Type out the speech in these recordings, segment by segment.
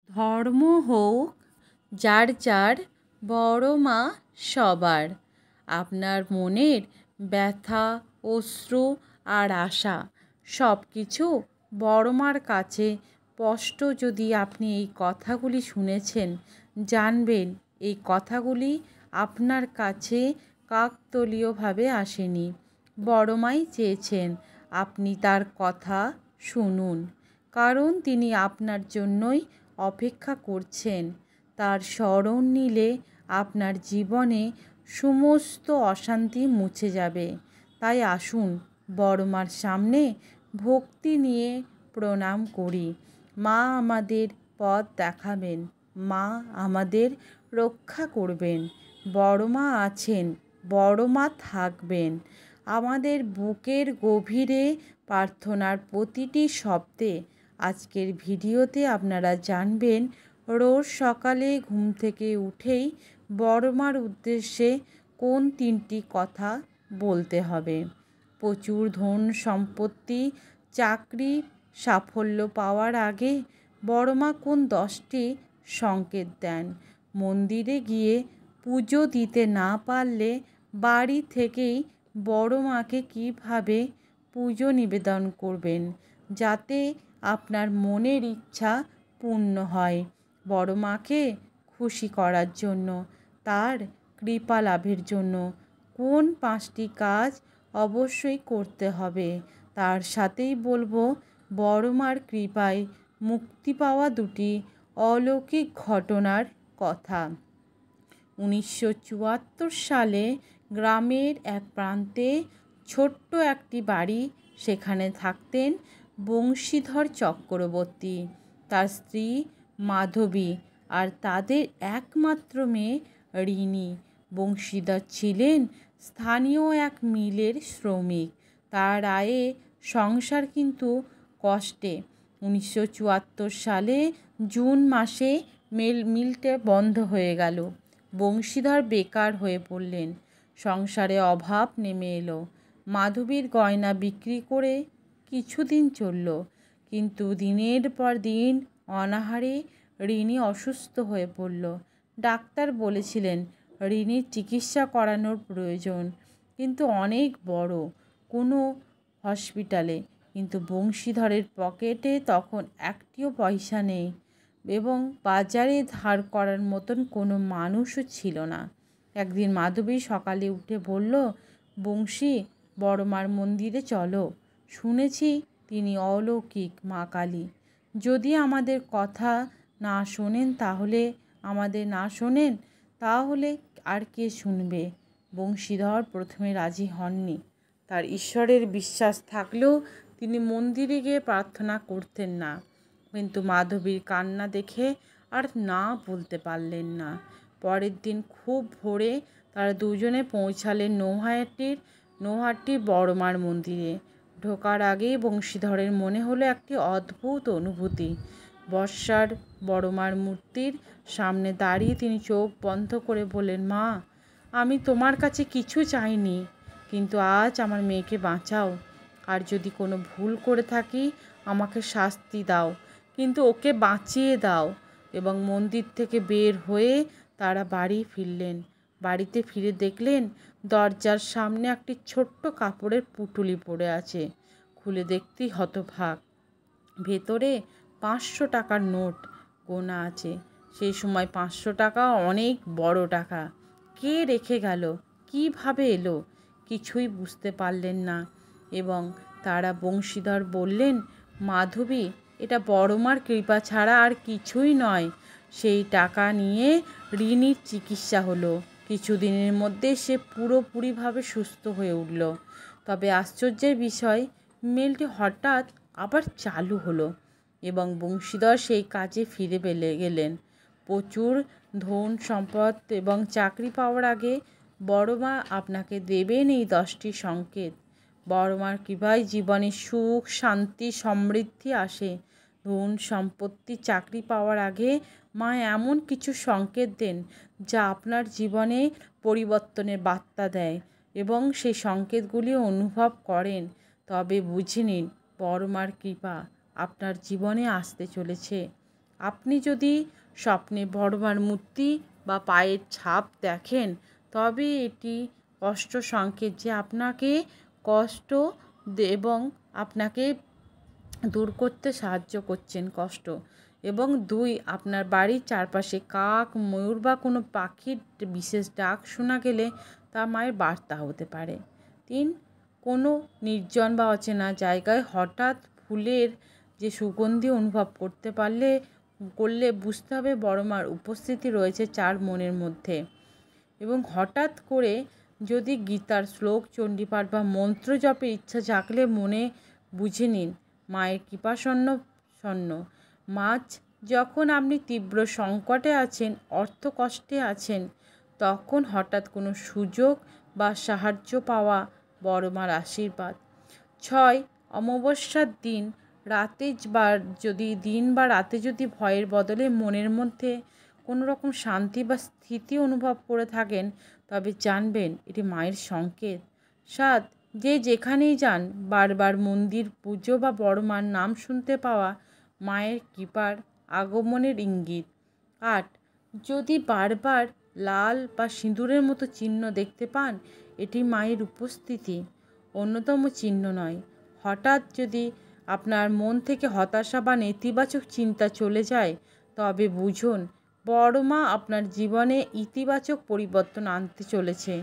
ধর্ম হোক যার যার, বড় মা সবার। আপনার মনের ব্যথা, অশ্রু আর আশা সব কিছু বড় মার কাছে স্পষ্ট। যদি আপনি এই কথাগুলি শুনেছেন, জানবেন এই কথাগুলি আপনার কাছে কাকতালীয়ভাবে আসেনি। বড় মাই চেয়েছেন আপনি তার কথা শুনুন, কারণ তিনি আপনার জন্যই অপেক্ষা করছেন। তার স্মরণ নিলে আপনার জীবনে সমস্ত অশান্তি মুছে যাবে। তাই আসুন বড় মার সামনে ভক্তি নিয়ে প্রণাম করি। মা আমাদের পথ দেখাবেন, মা আমাদের রক্ষা করবেন। বড় মা আছেন, বড় মা থাকবেন। আমাদের বুকের গভীরে প্রার্থনার প্রতিটি শব্দে। আজকের ভিডিওতে আপনারা জানবেন রোজ সকালে ঘুম থেকে উঠেই বড় মার উদ্দেশ্যে কোন তিনটি কথা বলতে হবে। প্রচুর ধন সম্পত্তি, চাকরি, সাফল্য পাওয়ার আগে বড় মা কোন 10টি সংকেত দেন। মন্দিরে গিয়ে পুজো দিতে না পারলে বাড়ি থেকেই বড় মাকে কীভাবে পুজো নিবেদন করবেন যাতে আপনার মনের ইচ্ছা পূর্ণ হয়। বড় মাকে খুশি করার জন্য, তার কৃপা লাভের জন্য কোন 5টি কাজ অবশ্যই করতে হবে। তার সাথেই বলবো বড় মার কৃপায় মুক্তি পাওয়া 2টি অলৌকিক ঘটনার কথা। 1974 সালে গ্রামের এক প্রান্তে ছোট্ট একটি বাড়ি। সেখানে থাকতেন বংশীধর চক্রবর্তী, তার স্ত্রী মাধবী আর তাদের একমাত্র মেয়ে রিনি। বংশীধর ছিলেন স্থানীয় এক মিলের শ্রমিক। তার আয়ে সংসার কিন্তু কষ্টে। 1974 সালে জুন মাসে মিলটা বন্ধ হয়ে গেল। বংশীধর বেকার হয়ে পড়লেন। সংসারে অভাব নেমে এলো। মাধবীর গয়না বিক্রি করে কিছুদিন চলল, কিন্তু দিনের পর দিন অনাহারে রিনি অসুস্থ হয়ে পড়ল। ডাক্তার বলেছিলেন রিনির চিকিৎসা করানোর প্রয়োজন, কিন্তু অনেক বড় কোনো হসপিটালে। কিন্তু বংশীধরের পকেটে তখন একটিও পয়সা নেই এবং বাজারে ধার করার মতন কোনো মানুষও ছিল না। একদিন মাধবী সকালে উঠে বলল, বংশী, বড় মার মন্দিরে চলো। শুনেছি তিনি অলৌকিক মা কালী। যদি আমাদের কথা না শোনেন তাহলে আর কে শুনবে? বংশীধর প্রথমে রাজি হননি। তার ঈশ্বরের বিশ্বাস থাকলেও তিনি মন্দিরে গিয়ে প্রার্থনা করতেন না। কিন্তু মাধবীর কান্না দেখে আর না বলতে পারলেন না। পরের দিন খুব ভোরে তারা দুজনে পৌঁছালেন নৌহাটির বড় মার মন্দিরে। ঢোকার আগেই বংশীধরের মনে হলো একটি অদ্ভুত অনুভূতি। বর্ষার বড় মার মূর্তির সামনে দাঁড়িয়ে তিনি চোখ বন্ধ করে বললেন, মা, আমি তোমার কাছে কিছু চাইনি, কিন্তু আজ আমার মেয়েকে বাঁচাও। আর যদি কোনো ভুল করে থাকি আমাকে শাস্তি দাও, কিন্তু ওকে বাঁচিয়ে দাও। এবং মন্দির থেকে বের হয়ে তারা বাড়ি ফিরলেন। বাড়িতে ফিরে দেখলেন দরজার সামনে একটি ছোট্ট কাপড়ের পুঁটুলি পড়ে আছে। খুলে দেখতেই হতবাক। ভেতরে 500 টাকার নোট গোনা আছে। সেই সময় 500 টাকা অনেক বড় টাকা। কে রেখে গেল, কিভাবে এলো, কিছুই বুঝতে পারলেন না। এবং তারা বংশীধর বললেন, মাধবী, এটা বড় মার কৃপা ছাড়া আর কিছুই নয়। সেই টাকা নিয়ে রিনির চিকিৎসা হলো। কিছুদিনের মধ্যে সে পুরোপুরিভাবে সুস্থ হয়ে উঠল। তবে আশ্চর্যের বিষয়, মিলটি হঠাৎ আবার চালু হলো এবং বংশীধর সেই কাজে ফিরে গেলেন। প্রচুর ধন সম্পদ এবং চাকরি পাওয়ার আগে বড় মা আপনাকে দেবেন এই 10টি সংকেত। বড় মার কৃপায় জীবনে সুখ, শান্তি, সমৃদ্ধি আসে। ধন সম্পত্তি, চাকরি পাওয়ার আগে মা এমন কিছু সংকেত দেন যা আপনার জীবনে পরিবর্তনের বার্তা দেয়, এবং সেই সংকেতগুলি অনুভব করেন, তবে বুঝে নিন বড় মার কৃপা আপনার জীবনে আসতে চলেছে। আপনি যদি স্বপ্নে বড়মার মূর্তি বা পায়ের ছাপ দেখেন, তবে এটি কষ্ট সংকেত যে আপনাকে কষ্ট এবং আপনাকে দূর করতে সাহায্য করছেন কষ্ট। এবং 2, আপনার বাড়ির চারপাশে কাক, ময়ূর বা কোনো পাখির বিশেষ ডাক শোনা গেলে তা মায়ের বার্তা হতে পারে। 3, কোনো নির্জন বা অচেনা জায়গায় হঠাৎ ফুলের যে সুগন্ধি অনুভব করলে বুঝতে হবে বড়মার উপস্থিতি রয়েছে 4 মনের মধ্যে। এবং হঠাৎ করে যদি গীতার শ্লোক, চণ্ডীপাঠ বা মন্ত্র জপের ইচ্ছা জাগলে মনে বুঝে নিন মায়ের কৃপাসন্ন। মাঝ যখন আপনি তীব্র সংকটে আছেন, অর্থকষ্টে আছেন, তখন হঠাৎ কোনো সুযোগ বা সাহায্য পাওয়া বড়মার আশীর্বাদ। 6, অমাবস্যার দিন রাতে যদি ভয়ের বদলে মনের মধ্যে কোনো রকম শান্তি বা স্থিতি অনুভব করে থাকেন, তবে জানবেন এটি মায়ের সংকেত। 7, যে যেখানেই যান বারবার মন্দির, পুজো বা বড়মার নাম শুনতে পাওয়া মায়ের কৃপার আগমনের ইঙ্গিত। 8, যদি বারবার লাল বা সিঁদুরের মতো চিহ্ন দেখতে পান, এটি মায়ের উপস্থিতি, অন্যতম চিহ্ন নয়। হঠাৎ যদি আপনার মন থেকে হতাশা বা নেতিবাচক চিন্তা চলে যায়, তবে বুঝুন বড়মা আপনার জীবনে ইতিবাচক পরিবর্তন আনতে চলেছে।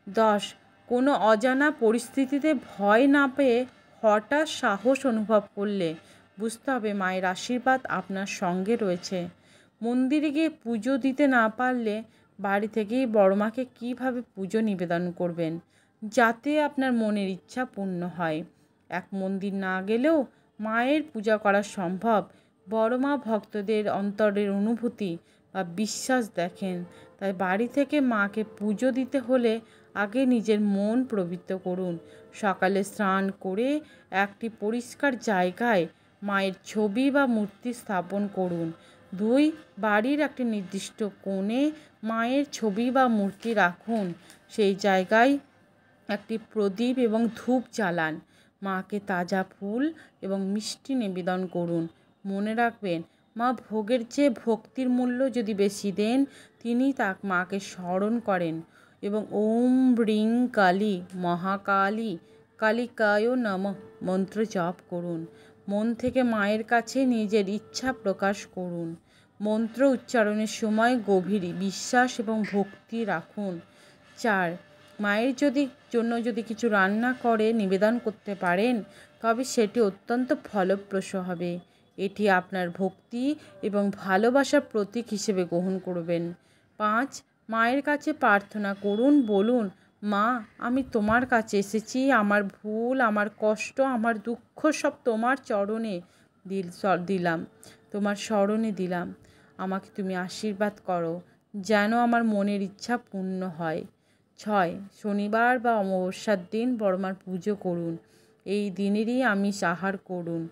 10, কোনো অজানা পরিস্থিতিতে ভয় না পেয়ে হঠাৎ সাহস অনুভব করলে বুঝতে হবে মায়ের আশীর্বাদ আপনার সঙ্গে রয়েছে। মন্দিরে গিয়ে পুজো দিতে না পারলে বাড়ি থেকেই বড়মাকে কীভাবে পুজো নিবেদন করবেন যাতে আপনার মনের ইচ্ছা পূর্ণ হয়। এক মন্দির না গেলেও মায়ের পূজা করা সম্ভব। বড়মা ভক্তদের অন্তরের অনুভূতি বা বিশ্বাস দেখেন, তাই বাড়ি থেকে মাকে পুজো দিতে হলে আগে নিজের মন পবিত্র করুন। সকালে স্নান করে একটি পরিষ্কার জায়গায় মায়ের ছবি বা মূর্তি স্থাপন করুন। 2, বাড়ির একটি নির্দিষ্ট কোণে মায়ের ছবি বা মূর্তি রাখুন। সেই জায়গায় একটি প্রদীপ এবং ধূপ জ্বালান। মাকে তাজা ফুল এবং মিষ্টি নিবেদন করুন। মনে রাখবেন, মা ভোগের চেয়ে ভক্তির মূল্য যদি বেশি দেন, তিনি মাকে স্মরণ করেন এবং ওম ব্রিং কালী মহাকালী কালিকায় নমঃ মন্ত্র জপ করুন। মন থেকে মায়ের কাছে নিজের ইচ্ছা প্রকাশ করুন। মন্ত্র উচ্চারণের সময় গভীর বিশ্বাস এবং ভক্তি রাখুন। 4, মায়ের জন্য যদি কিছু রান্না করে নিবেদন করতে পারেন, তবে সেটি অত্যন্ত ফলপ্রসূ হবে। এটি আপনার ভক্তি এবং ভালোবাসার প্রতীক হিসেবে গ্রহণ করবেন। 5, মায়ের কাছে প্রার্থনা করুন। বলুন, মা, আমি তোমার কাছে এসেছি। আমার ভুল, আমার কষ্ট, আমার দুঃখ সব তোমার চরণে দিলাম, তোমার স্মরণে দিলাম। আমাকে তুমি আশীর্বাদ করো যেন আমার মনের ইচ্ছা পূর্ণ হয়। 6, শনিবার বা অমাবস্যার দিন বড়মার পুজো করুন। এই দিনেরই আমিষ আহার করুন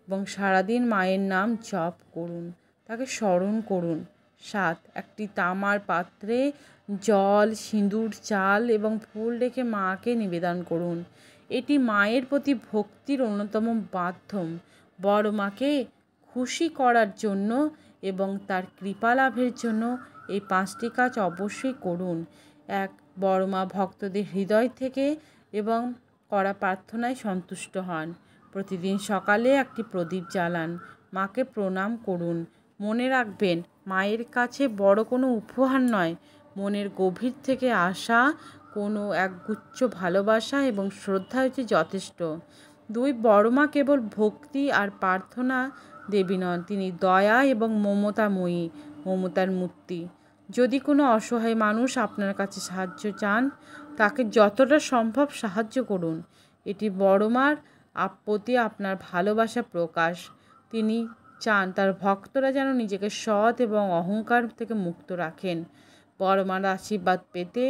এবং সারাদিন মায়ের নাম জপ করুন, তাকে স্মরণ করুন। 7, একটি তামার পাত্রে জল, সিঁদুর, চাল এবং ফুল রেখে মাকে নিবেদন করুন। এটি মায়ের প্রতি ভক্তির অন্যতম মাধ্যম। বড়মাকে খুশি করার জন্য এবং তার কৃপা লাভের জন্য এই 5টি কাজ অবশ্যই করুন। 1, বড়মা ভক্তদের হৃদয় থেকে এবং করা প্রার্থনায় সন্তুষ্ট হন। প্রতিদিন সকালে একটি প্রদীপ জ্বালান। মাকে প্রণাম করুন। মনে রাখবেন, মায়ের কাছে বড় কোনো উপহার নয়, মনের গভীর থেকে আসা কোনো একগুচ্ছ ভালোবাসা এবং শ্রদ্ধা হচ্ছে যথেষ্ট। 2, বড়মা কেবল ভক্তি আর প্রার্থনা দেবী নন, তিনি দয়া এবং মমতাময়ী, মমতার মূর্তি। যদি কোনো অসহায় মানুষ আপনার কাছে সাহায্য চান, তাকে যতটা সম্ভব সাহায্য করুন। এটি বড়মার প্রতি আপনার ভালোবাসা প্রকাশ। তিনি চান তার ভক্তরা যেন নিজেকে সৎ এবং অহংকার থেকে মুক্ত রাখেন। বড়মার আশীর্বাদ পেতে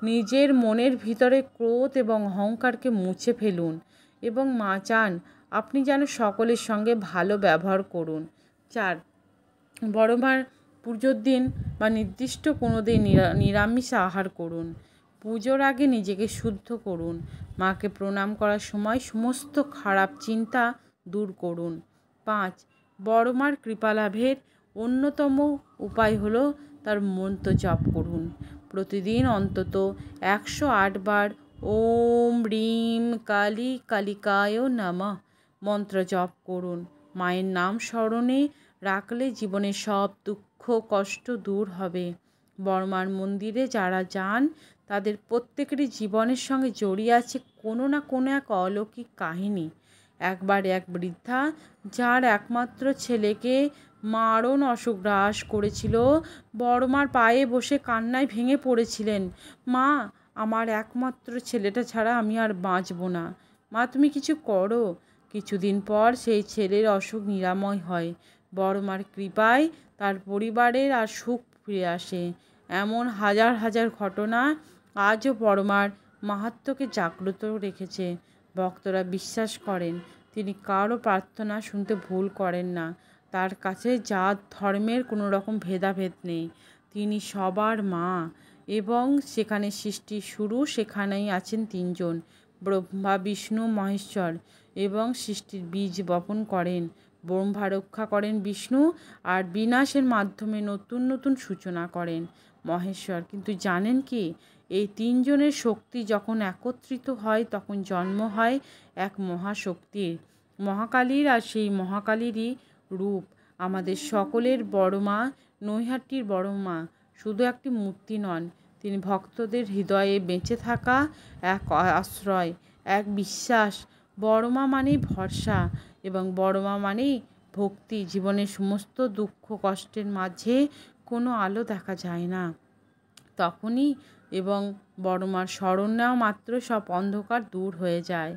নিজের মনের ভিতরে ক্রোধ এবং অহংকারকে মুছে ফেলুন এবং মা চান আপনি যেন সকলের সঙ্গে ভালো ব্যবহার করুন। 4, বড়মার পুজোর দিন বা নির্দিষ্ট কোনো দিন নিরামিষ আহার করুন। পুজোর আগে নিজেকে শুদ্ধ করুন। মাকে প্রণাম করার সময় সমস্ত খারাপ চিন্তা দূর করুন। 5, বড়মার কৃপা লাভের অন্যতম উপায় হলো তার মন্ত্র জপ করুন। প্রতিদিন অন্তত 108 বার ওম রিম কালী কালিকায় নমঃ মন্ত্র জপ করুন। মায়ের নাম স্মরণে রাখলে জীবনের সব দুঃখ কষ্ট দূর হবে। বড়মার মন্দিরে যারা যান তাদের প্রত্যেকেরই জীবনের সঙ্গে জড়িয়ে আছে কোনো না কোনো এক অলৌকিক কাহিনী। একবার এক বৃদ্ধা, যার একমাত্র ছেলেকে মারণ অসুখ গ্রাস করেছিল, বড়মার পায়ে বসে কান্নায় ভেঙে পড়েছিলেন। মা, আমার একমাত্র ছেলেটা ছাড়া আমি আর বাঁচব না। মা, তুমি কিছু করো। কিছুদিন পর সেই ছেলের অসুখ নিরাময় হয়। বড়মার কৃপায় তার পরিবারের আর সুখ ফিরে আসে। এমন হাজার হাজার ঘটনা আজও বড়মার মাহাত্ম্যকে জাগ্রত রেখেছে। ভক্তরা বিশ্বাস করেন তিনি কারও প্রার্থনা শুনতে ভুল করেন না। তার কাছে জাত ধর্মের কোনো রকম ভেদাভেদ নেই। তিনি সবার মা এবং যেখানে সৃষ্টির শুরু সেখানেই আছেন তিনজন, ব্রহ্মা বিষ্ণু মহেশ্বর, এবং সৃষ্টির বীজ বপন করেন। ব্রহ্মা রক্ষা করেন বিষ্ণু আর বিনাশের মাধ্যমে নতুন নতুন সূচনা করেন মহেশ্বর। কিন্তু জানেন কি, এই তিনজনের শক্তি যখন একত্রিত হয় তখন জন্ম হয় এক মহাশক্তির, মহাকালীর। আর সেই মহাকালীরই রূপ আমাদের সকলের বড় মা, নৈহাটির বড় মা। শুধু একটি মূর্তি নন, তিনি ভক্তদের হৃদয়ে বেঁচে থাকা এক আশ্রয়, এক বিশ্বাস। বড় মা মানেই ভরসা এবং বড় মা মানেই ভক্তি। জীবনের সমস্ত দুঃখ কষ্টের মাঝে কোনো আলো দেখা যায় না তখনই, এবং বড় মার স্মরণ নেওয়া মাত্র সব অন্ধকার দূর হয়ে যায়।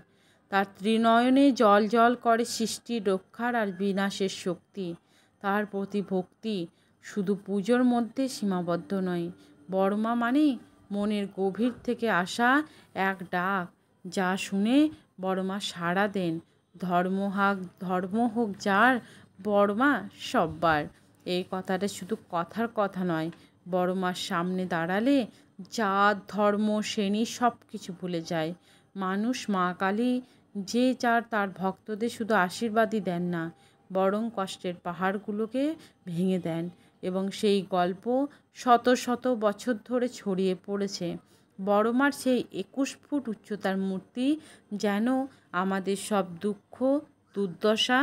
তার ত্রিনয়নে জল জল করে সৃষ্টির রক্ষার আর বিনাশের শক্তি। তার প্রতি ভক্তি শুধু পুজোর মধ্যে সীমাবদ্ধ নয়। বড় মা মানে মনের গভীর থেকে আসা এক ডাক, যা শুনে বড় মা সাড়া দেন। ধর্ম হোক যার, বড় মা সব্বার। এই কথাটা শুধু কথার কথা নয়। বড় মার সামনে দাঁড়ালে জাত ধর্ম শ্রেণী সব কিছু ভুলে যায় মানুষ। মা কালী যে যার তার ভক্তদের শুধু আশীর্বাদই দেন না, বরং কষ্টের পাহাড়গুলোকে ভেঙে দেন। এবং সেই গল্প শত শত বছর ধরে ছড়িয়ে পড়েছে। বড় মার সেই 21 ফুট উচ্চতার মূর্তি যেন আমাদের সব দুঃখ দুর্দশা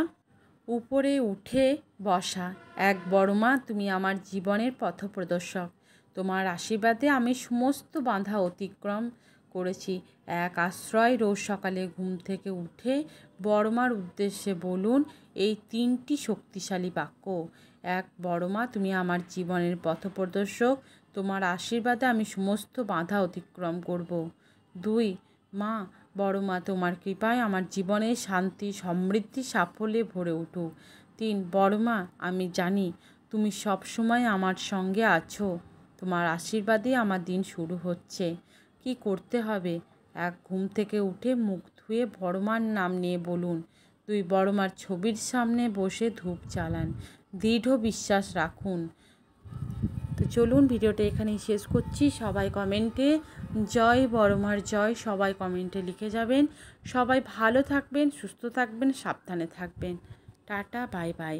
উপরে উঠে বসা। এক বড় মা, তুমি আমার জীবনের পথপ্রদর্শক। তোমার আশীর্বাদে আমি সমস্ত বাধা অতিক্রম করেছি। এক আশ্রয়, রোজ সকালে ঘুম থেকে উঠে বড় মার উদ্দেশ্যে বলুন এই 3টি শক্তিশালী বাক্য। এক, বড় মা, তুমি আমার জীবনের পথপ্রদর্শক। তোমার আশীর্বাদে আমি সমস্ত বাধা অতিক্রম করব। 2, মা, বড় মা, তোমার কৃপায় আমার জীবনে শান্তি সমৃদ্ধি সাফল্যে ভরে উঠুক। 3, বড় মা, আমি জানি তুমি সব সময় আমার সঙ্গে আছো। তোমার আশীর্বাদে আমার দিন শুরু হচ্ছে। কি করতে হবে? 1, ঘুম থেকে উঠে মুখ ধুয়ে বড় মার নাম নিয়ে বলুন। 2, বড় মার ছবির সামনে বসে ধূপ জ্বালান। দৃঢ় বিশ্বাস রাখুন। তো চলুন, ভিডিওটা এখানেই শেষ করছি। সবাই কমেন্টে জয় বড় মার জয় সবাই কমেন্টে লিখে যাবেন। সবাই ভালো থাকবেন, সুস্থ থাকবেন, সাবধানে থাকবেন। Tata, bye bye.